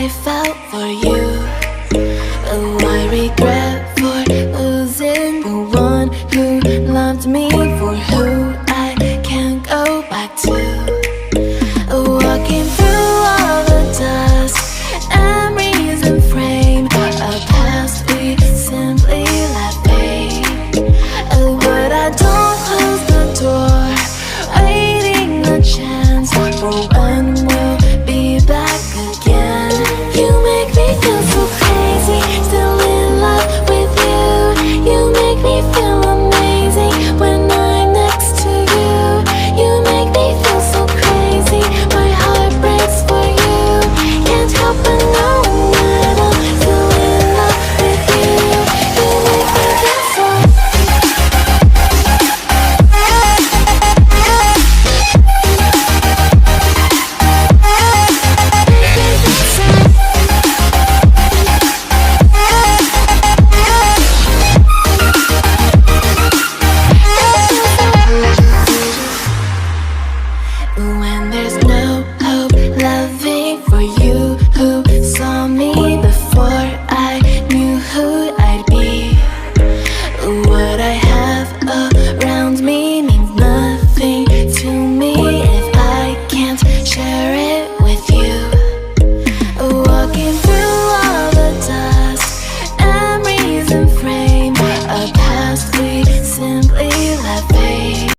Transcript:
I felt for you. Oh, I regret for losing the one who loved me, for who I can't go back to. Walking through all the dust, memories and frame, a past we simply let fade. Oh, but I don't close the door, waiting a chance for when we'll be back again. You make me feel so crazy, still in love with you. You make me feel amazing when I'm next to you. You make me feel so crazy, my heart breaks for you. Can't help but knowing that I'm still in love with you. You make me feel so. When there's